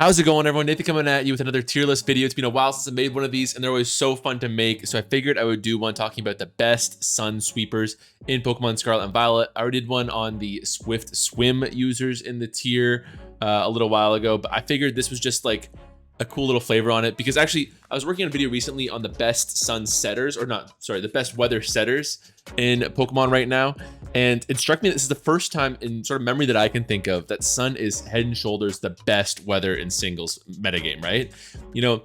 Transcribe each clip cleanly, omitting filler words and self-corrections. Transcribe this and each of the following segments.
How's it going, everyone? Nathan coming at you with another tier list video. It's been a while since I made one of these, and they're always so fun to make. So I figured I would do one talking about the best sun sweepers in Pokemon Scarlet and Violet. I already did one on the Swift Swim users in the tier a little while ago, but I figured this was just like a cool little flavor on it because actually I was working on a video recently on the best sun setters, or not, sorry, the best weather setters in Pokemon right now. And it struck me that this is the first time in sort of memory that I can think of that sun is head and shoulders the best weather in singles metagame, right? You know,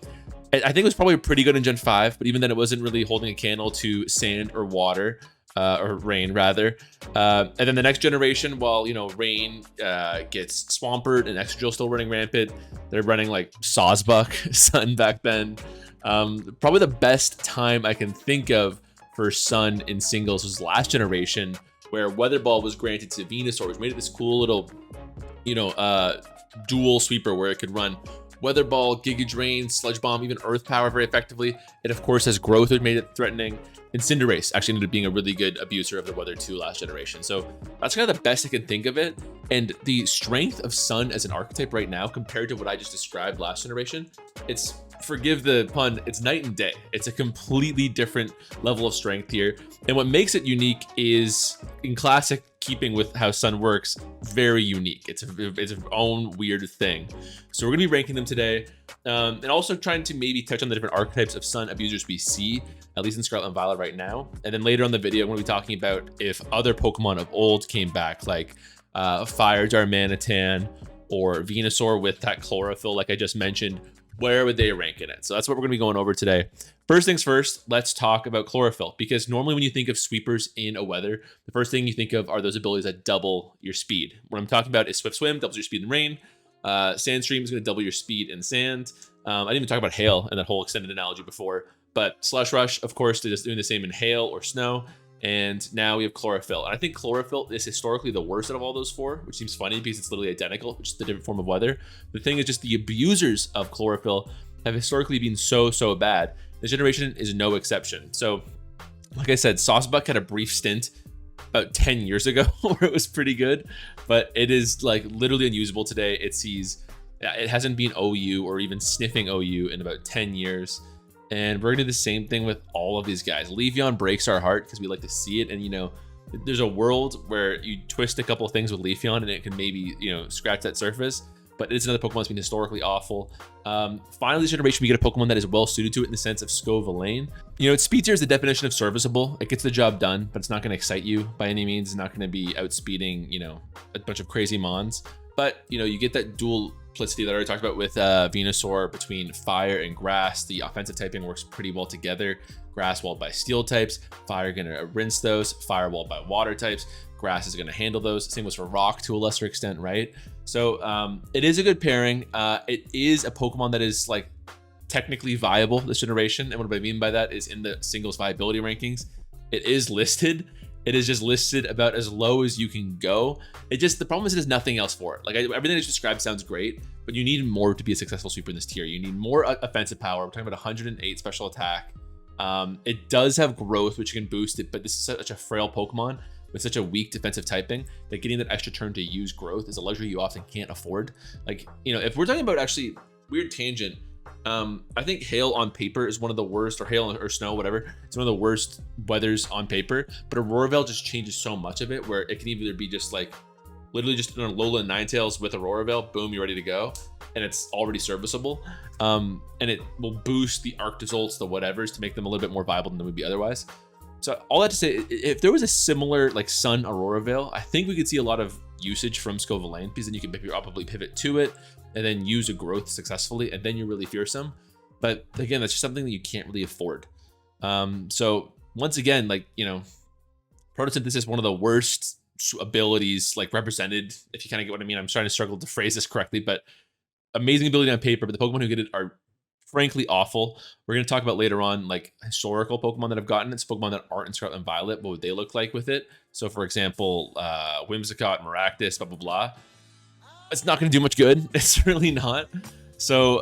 I think it was probably pretty good in Gen 5, but even then it wasn't really holding a candle to sand or water. Or rain rather, and then the next generation, while rain gets Swampert and Excadrill still running rampant, they're running like Sawsbuck Sun back then. Probably the best time I can think of for Sun in singles was last generation, where Weather Ball was granted to Venusaur, which made it this cool little dual sweeper where it could run Weather Ball, Giga Drain, Sludge Bomb, even Earth Power very effectively. It of course has Growth, which made it threatening. And Cinderace actually ended up being a really good abuser of the Weather 2 last generation. So that's kind of the best I can think of it. And the strength of Sun as an archetype right now compared to what I just described last generation, it's, forgive the pun, it's night and day. It's a completely different level of strength here. And what makes it unique is, in classic keeping with how Sun works, very unique. It's its own weird thing. So we're gonna be ranking them today, and also trying to maybe touch on the different archetypes of Sun abusers we see, at least in Scarlet and Violet right now. And then later on the video, I'm gonna be talking about if other Pokemon of old came back, like Fire Darmanitan or Venusaur with that chlorophyll, like I just mentioned, where would they rank in it? So that's what we're gonna be going over today. First things first, let's talk about chlorophyll, because normally when you think of sweepers in a weather, the first thing you think of are those abilities that double your speed. What I'm talking about is Swift Swim, doubles your speed in rain. Sandstream is going to double your speed in sand. I didn't even talk about hail in that whole extended analogy before, but Slush Rush, of course, is doing the same in hail or snow. And now we have chlorophyll. And I think chlorophyll is historically the worst out of all those four, which seems funny because it's literally identical, which is the different form of weather. The thing is just the abusers of chlorophyll have historically been so bad. This generation is no exception. So, like I said, Sawsbuck had a brief stint about 10 years ago where it was pretty good, but it is like literally unusable today. It hasn't been OU or even sniffing OU in about 10 years. And we're gonna do the same thing with all of these guys. Leafeon breaks our heart because we like to see it. And there's a world where you twist a couple of things with Leafeon and it can maybe, scratch that surface. But it's another Pokemon that's been historically awful. Finally, this generation, we get a Pokemon that is well suited to it in the sense of Scovillain. Its speed tier is the definition of serviceable. It gets the job done, but it's not going to excite you by any means. It's not going to be outspeeding, a bunch of crazy mons. But, you get that dual plicity that I already talked about with Venusaur between fire and grass. The offensive typing works pretty well together. Grass walled by steel types, fire going to rinse those, fire walled by water types. Grass is going to handle those. Same was for rock to a lesser extent, right? So it is a good pairing. It is a Pokemon that is like technically viable this generation. And what I mean by that is in the singles viability rankings, it is listed. It is just listed about as low as you can go. The problem is it has nothing else for it. Like everything I just described sounds great, but you need more to be a successful sweeper in this tier. You need more offensive power. We're talking about 108 special attack. It does have growth, which you can boost it, but this is such a frail Pokemon with such a weak defensive typing that getting that extra turn to use growth is a luxury you often can't afford. Like, if we're talking about actually weird tangent, I think hail on paper is one of the worst, or hail or snow, whatever. It's one of the worst weathers on paper, but Aurora Veil just changes so much of it where it can either be just like literally just Lola and Ninetales with Aurora Veil, boom, you're ready to go. And it's already serviceable. And it will boost the Arctozolts, the whatevers, to make them a little bit more viable than they would be otherwise. So all that to say, if there was a similar like Sun Aurora Veil, I think we could see a lot of usage from Scovillain, because then you can probably pivot to it and then use a growth successfully, and then you're really fearsome. But again, that's just something that you can't really afford. So once again, like, Photosynthesis, one of the worst abilities like represented, if you kind of get what I mean. I'm trying to struggle to phrase this correctly, but amazing ability on paper, but the Pokemon who get it are frankly awful. We're going to talk about later on like historical Pokemon that have gotten it. It's Pokemon that aren't in Scarlet and Violet. What would they look like with it? So for example, Whimsicott, Maractus, blah blah blah. It's not going to do much good. It's really not. So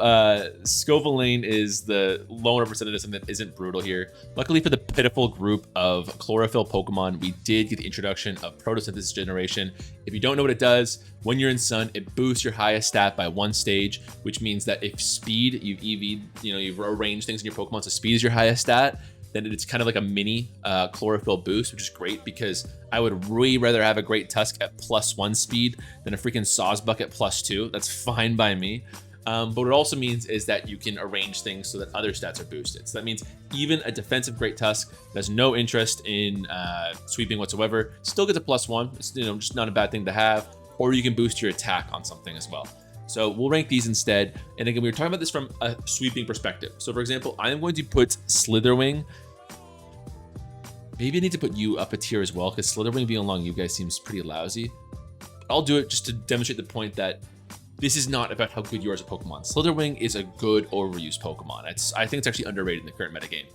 Scovillain is the lone representative of something that isn't brutal here. Luckily for the pitiful group of chlorophyll Pokemon, we did get the introduction of photosynthesis generation. If you don't know what it does, when you're in Sun, it boosts your highest stat by 1 stage, which means that if speed, you've EV'd, you've arranged things in your Pokemon so speed is your highest stat, then it's kind of like a mini chlorophyll boost, which is great because I would way rather have a Great Tusk at +1 speed than a freaking Sawsbuck at +2. That's fine by me. But what it also means is that you can arrange things so that other stats are boosted. So that means even a defensive Great Tusk that has no interest in sweeping whatsoever still gets a +1. It's just not a bad thing to have. Or you can boost your attack on something as well. So we'll rank these instead. And again, we were talking about this from a sweeping perspective. So for example, I am going to put Slitherwing. Maybe I need to put you up a tier as well, because Slitherwing being along you guys seems pretty lousy. I'll do it just to demonstrate the point that this is not about how good you are as a Pokemon. Slitherwing is a good overused Pokemon. I think it's actually underrated in the current metagame.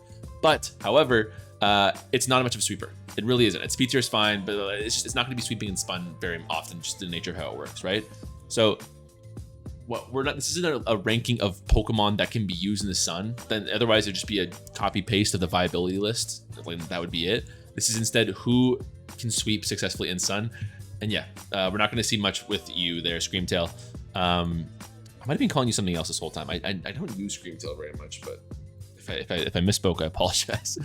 But, however, it's not much of a sweeper. It really isn't. Its speed tier is fine, but it's not going to be sweeping and spun very often, just the nature of how it works, right? So, this isn't a ranking of Pokemon that can be used in the Sun. Then otherwise it'd just be a copy paste of the viability list. That would be it. This is instead who can sweep successfully in Sun. And yeah, we're not going to see much with you there, Screamtail. I might have been calling you something else this whole time. I don't use Screamtail very much, but if I misspoke, I apologize.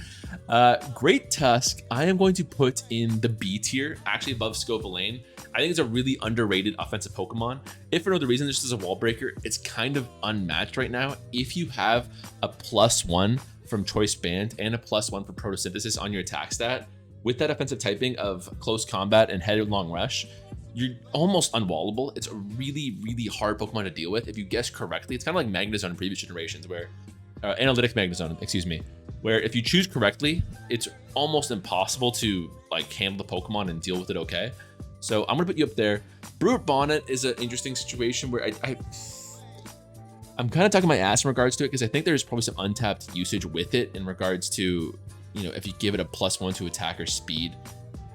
Great Tusk, I am going to put in the B tier, actually above Scovillain. I think it's a really underrated offensive Pokemon. If for no other reason, just as a wall breaker, it's kind of unmatched right now. If you have a +1 from Choice Band and a +1 for Photosynthesis on your attack stat, with that offensive typing of Close Combat and Headlong Rush, you're almost unwallable. It's a really, really hard Pokemon to deal with. If you guess correctly, it's kind of like Magnezone in previous generations, where Analytic Magnezone, excuse me, where if you choose correctly, it's almost impossible to handle the Pokemon and deal with it okay. So I'm gonna put you up there. Brute Bonnet is an interesting situation where I'm kind of talking my ass in regards to it, because I think there's probably some untapped usage with it in regards to, if you give it a +1 to attack or speed,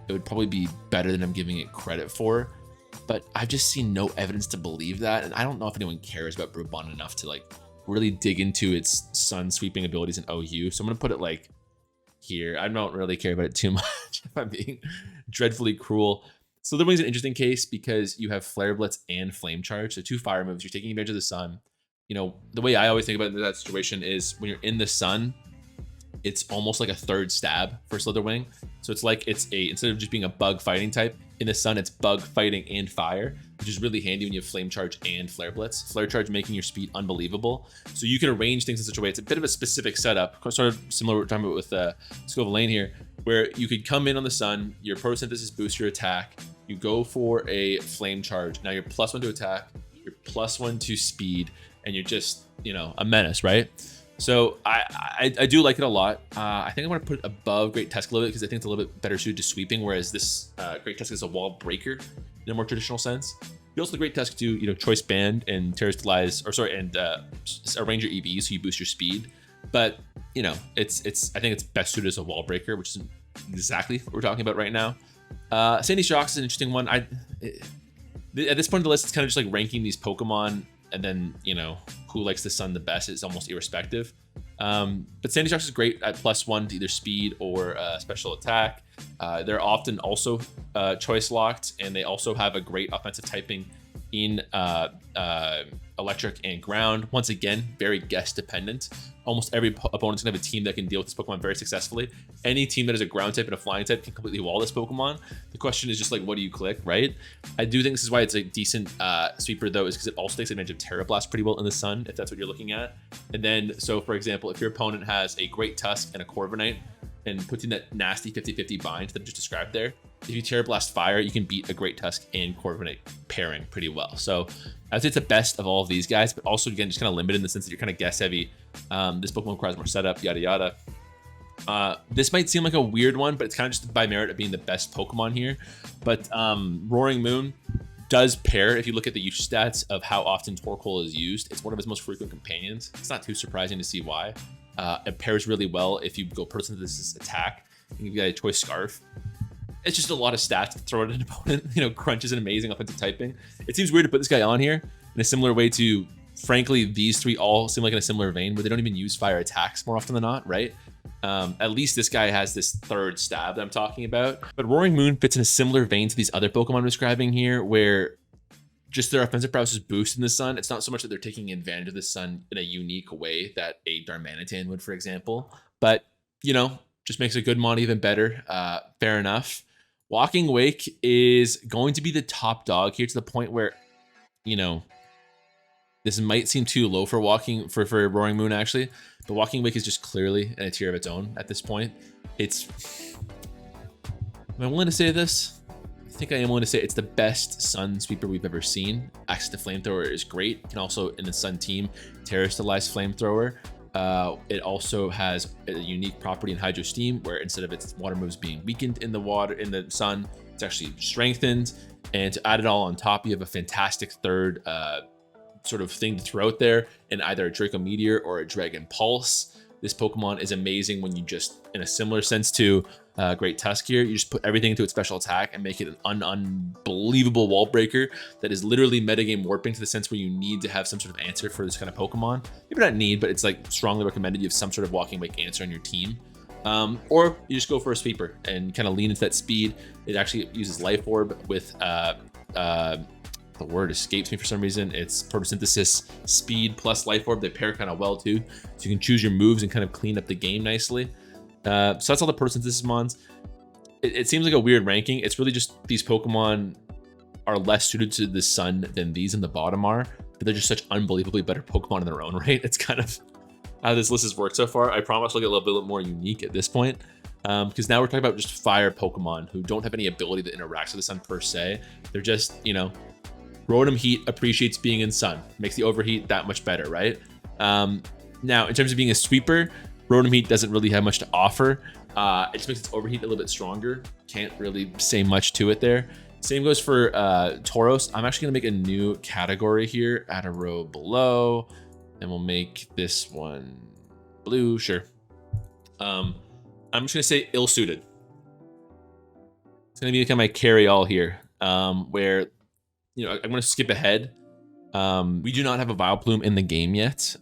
it would probably be better than I'm giving it credit for. But I've just seen no evidence to believe that, and I don't know if anyone cares about Brute Bonnet enough to really dig into its Sun sweeping abilities in OU. So I'm gonna put it here. I don't really care about it too much, if I'm being dreadfully cruel. Slitherwing's an interesting case because you have Flare Blitz and Flame Charge, so 2 fire moves. You're taking advantage of the Sun. The way I always think about that situation is when you're in the Sun, it's almost like a third stab for Slitherwing. So it's instead of just being a bug fighting type, in the Sun it's bug fighting and fire, which is really handy when you have Flame Charge and Flare Blitz. Flare Charge making your speed unbelievable. So you can arrange things in such a way. It's a bit of a specific setup, sort of similar to what we're talking about with Scovillain here, where you could come in on the Sun, your Photosynthesis boosts your attack, you go for a Flame Charge. Now you're +1 to attack, you're +1 to speed, and you're just, a menace, right? So I do like it a lot. I think I want to put it above Great Tusk a little bit because I think it's a little bit better suited to sweeping, whereas this Great Tusk is a wall breaker in a more traditional sense. You also the Great Tusk do, Choice Band and Terrastalize, and arrange your EV so you boost your speed. But I think it's best suited as a wall breaker, which isn't exactly what we're talking about right now. Sandy Shocks is an interesting one. At this point of the list, it's kind of just ranking these Pokemon, and then who likes the Sun the best is almost irrespective. But Sandy Shocks is great at +1 to either speed or special attack. They're often also choice locked, and they also have a great offensive typing in electric and ground. Once again, very guest dependent. Almost every opponent's gonna have a team that can deal with this Pokemon very successfully. Any team that is a ground type and a flying type can completely wall this Pokemon. The question is just what do you click, right? I do think this is why it's a decent sweeper though, is because it also takes advantage of Terra Blast pretty well in the Sun, if that's what you're looking at. And then, so for example, if your opponent has a Great Tusk and a Corviknight and puts in that nasty 50-50 bind that I just described there, if you Terra Blast Fire, you can beat a Great Tusk and Corviknight pairing pretty well. So I would say it's the best of all of these guys, but also again, just kind of limited in the sense that you're kind of guess heavy. This Pokemon requires more setup, yada yada. This might seem like a weird one, but it's kind of just by merit of being the best Pokemon here. But Roaring Moon does pair, if you look at the usage stats of how often Torkoal is used, it's one of his most frequent companions. It's not too surprising to see why. It pairs really well if you go Photosynthesis attack and you get a Choice Scarf. It's just a lot of stats to throw at an opponent. Crunch is an amazing offensive typing. It seems weird to put this guy on here in a similar way to frankly, these three all seem like in a similar vein where they don't even use fire attacks more often than not, right? At least this guy has this third stab that I'm talking about. But Roaring Moon fits in a similar vein to these other Pokemon I'm describing here, where just their offensive prowess is boosted in the sun. It's not so much that they're taking advantage of the sun in a unique way that a Darmanitan would, for example. But, you know, just makes a good mon even better. Fair enough. Walking Wake is going to be the top dog here to the point where, you know, this might seem too low for Roaring Moon, actually. But Walking Wake is just clearly in a tier of its own at this point. It's... Am I willing to say this? I think I am willing to say it's the best Sun Sweeper we've ever seen. Access to Flamethrower is great. And also in the Sun team, Terrastalized Flamethrower. It also has a unique property in Hydro Steam, where instead of its water moves being weakened in the sun, it's actually strengthened. And to add it all on top, you have a fantastic third sort of thing to throw out there in either a Draco Meteor or a Dragon Pulse. This Pokemon is amazing when you just, in a similar sense to Great Tusk here, you just put everything into its special attack and make it an unbelievable wall breaker that is literally metagame warping to the sense where you need to have some sort of answer for this kind of Pokemon. Maybe not need, but it's like strongly recommended you have some sort of Walking Wake answer on your team. Or you just go for a sweeper and kind of lean into that speed. It actually uses Life Orb with the word escapes me for some reason. It's Photosynthesis, Speed plus Life Orb. They pair kind of well too, so you can choose your moves and kind of clean up the game nicely. So that's all the Photosynthesis mons. It seems like a weird ranking. It's really just these Pokemon are less suited to the sun than these in the bottom are, but they're just such unbelievably better Pokemon in their own right. It's kind of how this list has worked so far. I promise it'll get a little bit more unique at this point, because now we're talking about just fire Pokemon who don't have any ability that interacts with the sun per se. They're just, you know, Rotom Heat appreciates being in sun, makes the overheat that much better, right? Now, in terms of being a sweeper, Rotom Heat doesn't really have much to offer. It just makes its overheat a little bit stronger. Can't really say much to it there. Same goes for Tauros. I'm actually gonna make a new category here, add a row below, and we'll make this one blue, sure. I'm just gonna say ill-suited. It's gonna be kind of my carry-all here, where, you know, I'm going to skip ahead. We do not have a Vileplume in the game yet,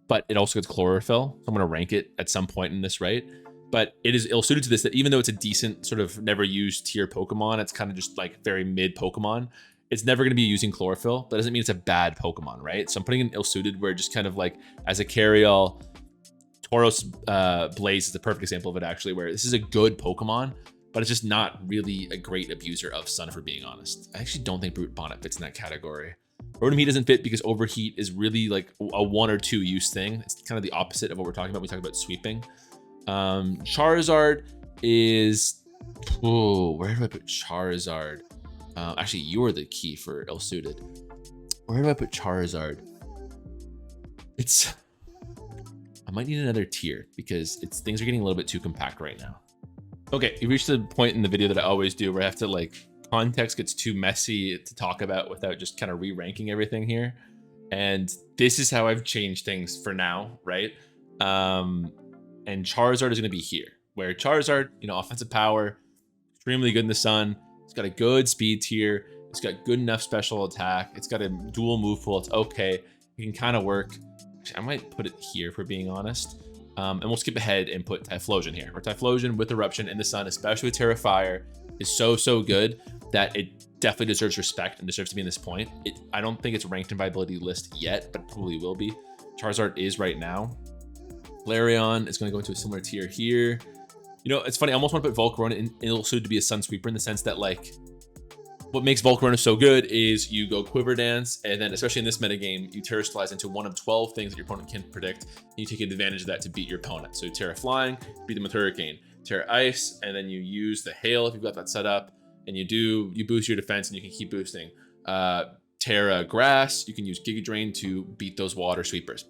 but it also gets Chlorophyll. So I'm going to rank it at some point in this, right? But it is ill-suited to this, that even though it's a decent sort of never used tier Pokemon, it's kind of just like very mid Pokemon. It's never going to be using Chlorophyll. That doesn't mean it's a bad Pokemon, right? So I'm putting in ill-suited where just kind of like as a carry-all, Tauros Blaze is the perfect example of it actually, where this is a good Pokemon, but it's just not really a great abuser of sun, if we're being honest. I actually don't think Brute Bonnet fits in that category. Rotom Heat doesn't fit because Overheat is really like a 1 or 2 use thing. It's kind of the opposite of what we're talking about when we talk about sweeping. Charizard is... Oh, where do I put Charizard? Actually, you are the key for ill-suited. Where do I put Charizard? It's... I might need another tier because things are getting a little bit too compact right now. Okay, we reached the point in the video that I always do where I have to like, context gets too messy to talk about without just kind of re-ranking everything here. And this is how I've changed things for now, right? And Charizard is going to be here, where Charizard, you know, offensive power, extremely good in the sun. It's got a good speed tier. It's got good enough special attack. It's got a dual move pool. It's okay. It can kind of work. Actually, I might put it here if we're being honest. And we'll skip ahead and put Typhlosion here. Or Typhlosion with Eruption in the sun, especially with Terra Fire, is so good that it definitely deserves respect and deserves to be in this point. I don't think it's ranked in viability list yet, but it probably will be. Charizard is right now. Leafeon is going to go into a similar tier here. You know, it's funny. I almost want to put Volcarona in ill-suited to be a sun sweeper in the sense that, like, what makes Volcarona so good is you go Quiver Dance, and then, especially in this metagame, you Terrastalize into one of 12 things that your opponent can predict, and you take advantage of that to beat your opponent. So Terra Flying, beat them with Hurricane. Terra Ice, and then you use the Hail if you've got that set up, and you boost your defense, and you can keep boosting. Terra Grass, you can use Giga Drain to beat those water sweepers.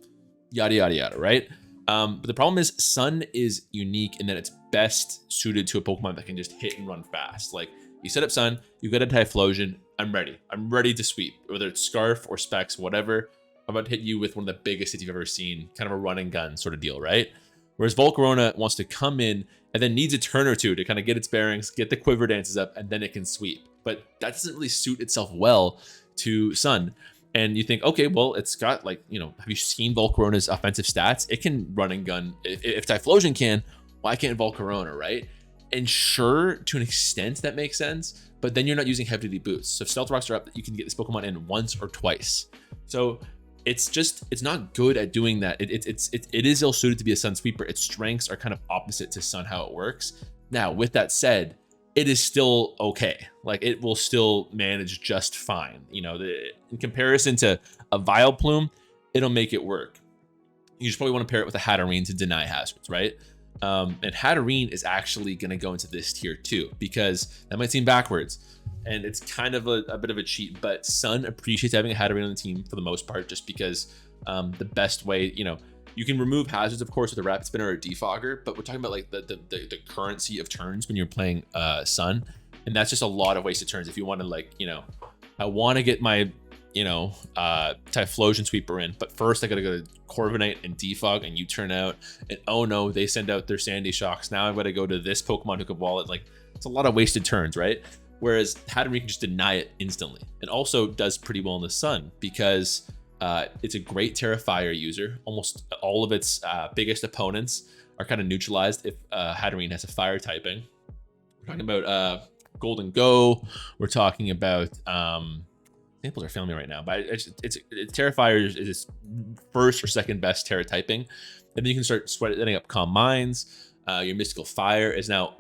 Yada, yada, yada, right? But the problem is Sun is unique in that it's best suited to a Pokemon that can just hit and run fast. Like, you set up Sun, you get a Typhlosion, I'm ready. I'm ready to sweep, whether it's Scarf or Specs, whatever. I'm about to hit you with one of the biggest hits you've ever seen, kind of a run and gun sort of deal, right? Whereas Volcarona wants to come in and then needs a turn or two to kind of get its bearings, get the Quiver Dances up, and then it can sweep. But that doesn't really suit itself well to Sun. And you think, okay, well, it's got like, have you seen Volcarona's offensive stats? It can run and gun. If Typhlosion can, why can't Volcarona, right? And sure, to an extent, that makes sense. But then you're not using heavy duty boots. So if Stealth Rocks are up, you can get this Pokemon in once or twice. So it's not good at doing that. It is ill suited to be a Sun Sweeper. Its strengths are kind of opposite to Sun, how it works. Now, with that said, it is still okay. Like, it will still manage just fine. In comparison to a Vileplume, it'll make it work. You just probably want to pair it with a Hatterene to deny hazards, right? And Hatterene is actually going to go into this tier too, because that might seem backwards and it's kind of a bit of a cheat, but Sun appreciates having a Hatterene on the team for the most part, just because the best way, you can remove hazards, of course, with a Rapid Spinner or a Defogger, but we're talking about like the currency of turns when you're playing Sun, and that's just a lot of wasted turns. If you want to, like, I want to get my Typhlosion Sweeper in, but first I gotta go to Corviknight and Defog and U-turn out, and oh no, they send out their Sandy Shocks. Now I've got to go to this Pokemon who could wall it. Like, it's a lot of wasted turns, right? Whereas Hatterene can just deny it instantly, and also does pretty well in the Sun because it's a great Terra Fire user. Almost all of its biggest opponents are kind of neutralized if Hatterene has a fire typing. We're talking about Golden Go. We're talking about examples are failing me right now, but it's Terra Fire is its first or second best Terra typing, and then you can start setting up Calm Minds. Your Mystical Fire is now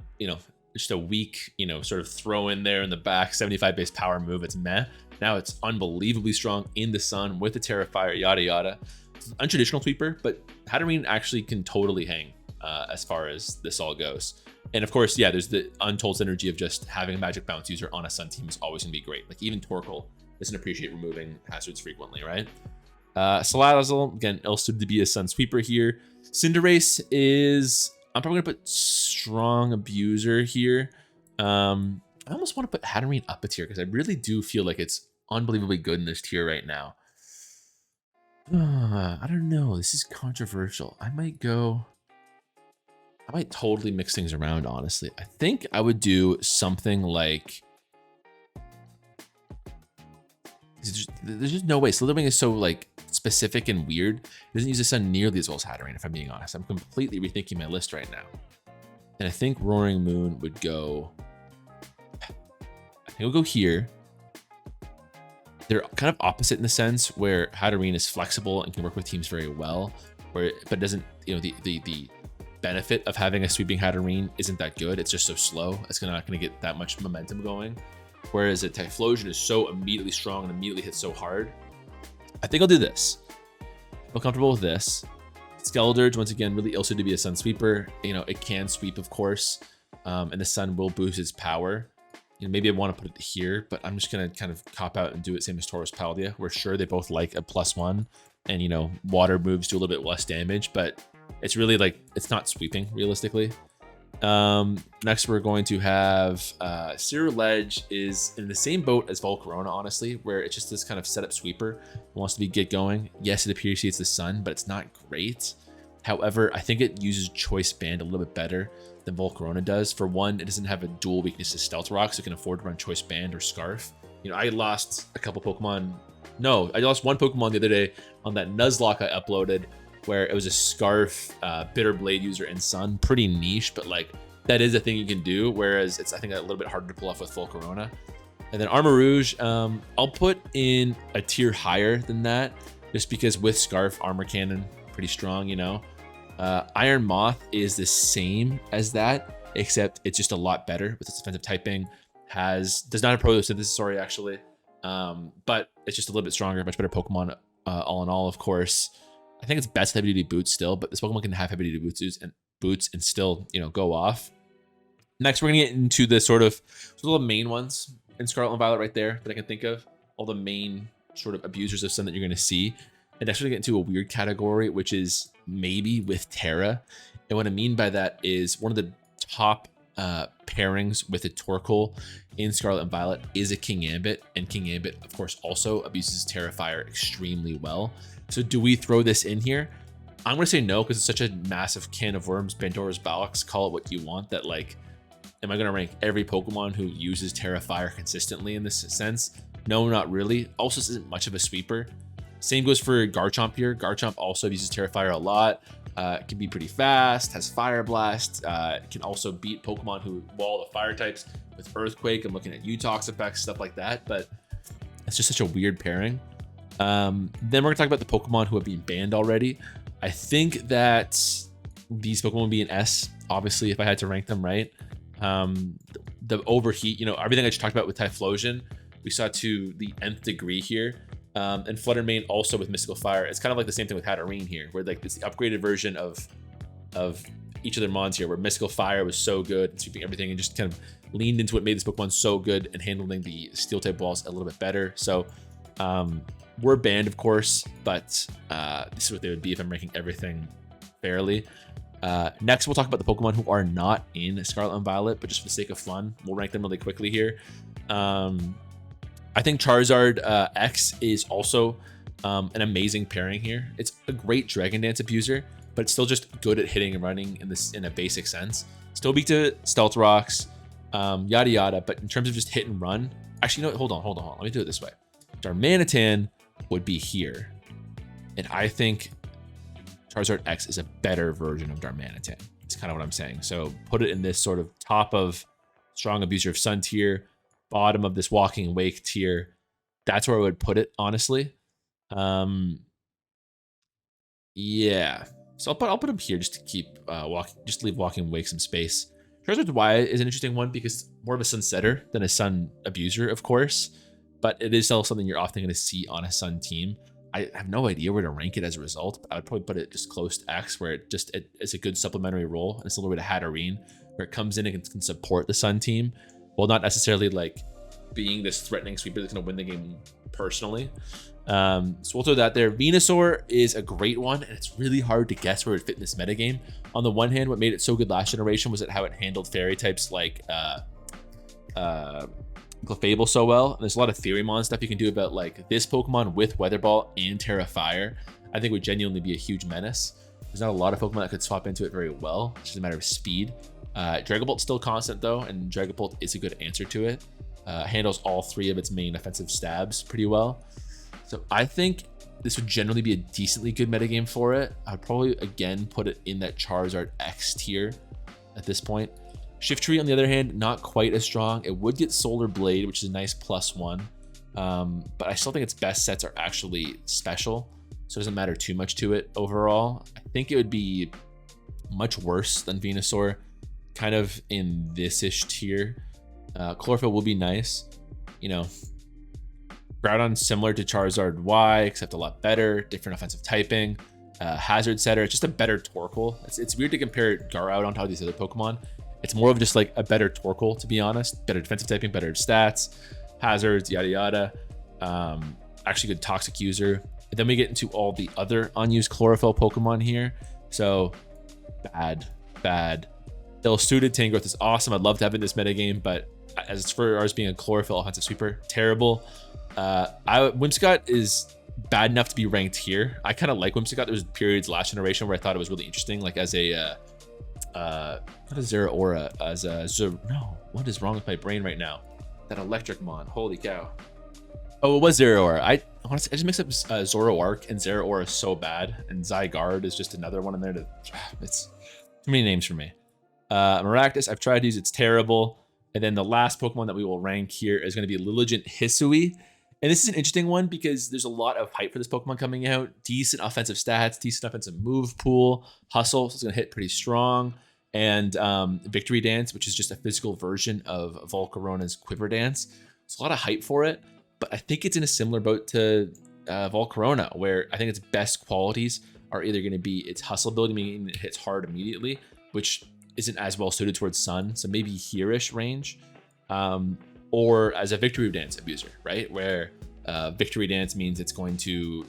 just a weak sort of throw in there in the back 75 base power move. It's meh. Now it's unbelievably strong in the Sun with the Terra Fire, yada yada. It's an untraditional sweeper, but Hatterene actually can totally hang as far as this all goes. And of course, yeah, there's the untold synergy of just having a Magic Bounce user on a Sun team is always gonna be great. Like, even Torkoal doesn't appreciate removing hazards frequently, right? Salazzle, again, ill-suited to be a Sun Sweeper here. Cinderace is, I'm probably gonna put Strong Abuser here. I almost want to put Hatterene up a tier because I really do feel like it's unbelievably good in this tier right now. I don't know. This is controversial. I might totally mix things around, honestly. I think I would do something like, there's just no way. Slithering is so like specific and weird. It doesn't use the Sun nearly as well as Hatterene, if I'm being honest. I'm completely rethinking my list right now. And I think Roaring Moon would go, I think we'll go here. They're kind of opposite in the sense where Hatterene is flexible and can work with teams very well, but it doesn't, the benefit of having a sweeping Hatterene isn't that good. It's just so slow. It's not going to get that much momentum going. Whereas a Typhlosion is so immediately strong and immediately hits so hard. I think I'll do this. Feel comfortable with this. Skeledirge, once again, really ill-suited to be a Sun Sweeper. It can sweep, of course, and the Sun will boost its power. Maybe I want to put it here, but I'm just going to kind of cop out and do it same as Tauros Paldea. We're sure they both like a +1, and, water moves do a little bit less damage, but it's really like, it's not sweeping realistically. Next we're going to have Cirrledge is in the same boat as Volcarona, honestly, where it's just this kind of setup sweeper. It wants to get going. Yes, it appreciates the Sun, but it's not great. However, I think it uses Choice Band a little bit better than Volcarona does. For one, it doesn't have a dual weakness to Stealth Rock, so it can afford to run Choice Band or Scarf. I lost a couple Pokemon. No, I lost one Pokemon the other day on that Nuzlocke I uploaded, where it was a Scarf, Bitter Blade user in Sun. Pretty niche, but like, that is a thing you can do, whereas it's, I think, a little bit harder to pull off with Volcarona. And then Armarouge, I'll put in a tier higher than that, just because with Scarf, Armor Cannon, pretty strong, Iron Moth is the same as that, except it's just a lot better with its defensive typing. Does not have photosynthesis, sorry, actually. But it's just a little bit stronger, much better Pokemon, all in all, of course. I think it's best heavy duty boots still, but this Pokemon can have heavy duty boots and still, go off. Next, we're gonna get into the sort of main ones in Scarlet and Violet right there that I can think of. All the main sort of abusers of Sun that you're gonna see. And next, we're gonna get into a weird category, which is maybe with Terra. And what I mean by that is one of the top pairings with a Torkoal in Scarlet and Violet is a Kingambit, and Kingambit, of course, also abuses Terra Fire extremely well. So do we throw this in here? I'm gonna say no, because it's such a massive can of worms, Pandora's box, call it what you want, that like, am I gonna rank every Pokemon who uses Terra Fire consistently in this sense? No, not really. Also, this isn't much of a sweeper. Same goes for Garchomp here. Garchomp also uses Terra Fire a lot. It can be pretty fast, has Fire Blast. It can also beat Pokemon who wall the fire types with Earthquake. I'm looking at Utox effects, stuff like that, but it's just such a weird pairing. Then we're gonna talk about the Pokemon who have been banned already. I think that these Pokemon would be an S, obviously, if I had to rank them, right? The Overheat, you know, everything I just talked about with Typhlosion, we saw to the nth degree here. And Flutter Mane also with Mystical Fire. It's kind of like the same thing with Hatterene here, where like it's the upgraded version of each of their mons here, where Mystical Fire was so good and sweeping everything and just kind of leaned into what made this Pokemon so good and handling the Steel type walls a little bit better. So we're banned, of course, but this is what they would be if I'm ranking everything fairly. Next, we'll talk about the Pokemon who are not in Scarlet and Violet, but just for the sake of fun, we'll rank them really quickly here. I think Charizard X is also an amazing pairing here. It's a great Dragon Dance abuser, but it's still just good at hitting and running in a basic sense. Still weak to Stealth Rocks, yada yada. But in terms of just hit and run, actually, no, hold on. Let me do it this way. Darmanitan would be here, and I think Charizard X is a better version of Darmanitan. It's kind of what I'm saying. So put it in this sort of top of strong abuser of Sun tier, bottom of this Walking Wake tier. That's where I would put it, honestly. Yeah. So I'll put him here just to keep leave Walking Wake some space. Charizard Y is an interesting one because more of a Sun setter than a Sun abuser, of course, but it is still something you're often going to see on a Sun team. I have no idea where to rank it as a result, but I would probably put it just close to X, where it's a good supplementary role, and it's a little bit of Hatterene, where it comes in and can support the Sun team, while not necessarily like being this threatening sweeper that's going to win the game personally. So we'll throw that there. Venusaur is a great one, and it's really hard to guess where it fit in this metagame. On the one hand, what made it so good last generation was how it handled fairy types like Clefable so well. And there's a lot of Theorymon stuff you can do about like this Pokemon with Weather Ball and Terra Fire. I think would genuinely be a huge menace. There's not a lot of Pokemon that could swap into it very well. It's just a matter of speed. Dragobolt's still constant though, and Dragobolt is a good answer to it. Handles all three of its main offensive stabs pretty well. So I think this would generally be a decently good metagame for it. I'd probably again put it in that Charizard X tier at this point. Shiftry, on the other hand, not quite as strong. It would get Solar Blade, which is a nice +1. But I still think its best sets are actually special, so it doesn't matter too much to it overall. I think it would be much worse than Venusaur, kind of in this-ish tier. Chlorophyll will be nice. You know, Groudon similar to Charizard Y, except a lot better, different offensive typing. Hazard Setter, it's just a better Torkoal. It's weird to compare Groudon to all these other Pokemon. It's more of just like a better Torkoal, to be honest. Better defensive typing, better stats, hazards, yada yada. Actually good toxic user. And then we get into all the other unused Chlorophyll Pokemon here. So bad. Ill-suited Tangrowth is awesome. I'd love to have it in this metagame, but as for ours being a Chlorophyll offensive sweeper, terrible. Whimsicott is bad enough to be ranked here. I kind of like Whimsicott. There was periods last generation where I thought it was really interesting, like as a not a Zeraora, as a no, what is wrong with my brain right now? That electric mon, holy cow. Oh, it was Zeraora. I just mixed up Zoroark and Zeraora so bad, and Zygarde is just another one in there. It's too many names for me. Maractus, I've tried to use, it's terrible. And then the last Pokemon that we will rank here is going to be Lilligant Hisui. And this is an interesting one because there's a lot of hype for this Pokemon coming out. Decent offensive stats, decent offensive move pool, hustle, so it's going to hit pretty strong. And Victory Dance, which is just a physical version of Volcarona's Quiver Dance. There's a lot of hype for it, but I think it's in a similar boat to Volcarona, where I think its best qualities are either going to be its hustle ability, meaning it hits hard immediately, which isn't as well suited towards Sun, so maybe here-ish range, or as a Victory Dance abuser, right? Where Victory Dance means it's going to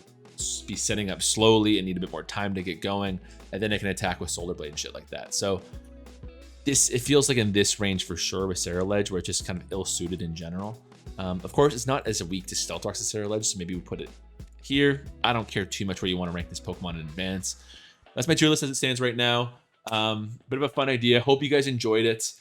be setting up slowly and need a bit more time to get going, and then it can attack with Solar Blade and shit like that. So it feels like in this range for sure with Ceruledge, where it's just kind of ill-suited in general. Of course, it's not as weak to Stealth Rocks as Ceruledge, so maybe we put it here. I don't care too much where you want to rank this Pokemon in advance. That's my tier list as it stands right now. Bit of a fun idea. Hope you guys enjoyed it.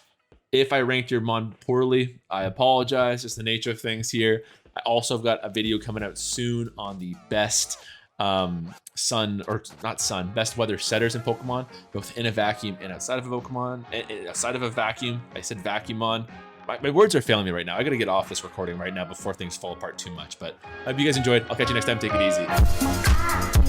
If I ranked your mon poorly, I apologize. Just the nature of things here. I also have got a video coming out soon on the best best weather setters in Pokemon, both in a vacuum and outside of a Pokemon, outside of a vacuum. I said vacuumon. My words are failing me right now. I gotta get off this recording right now before things fall apart too much, but I hope you guys enjoyed. I'll catch you next time. Take it easy.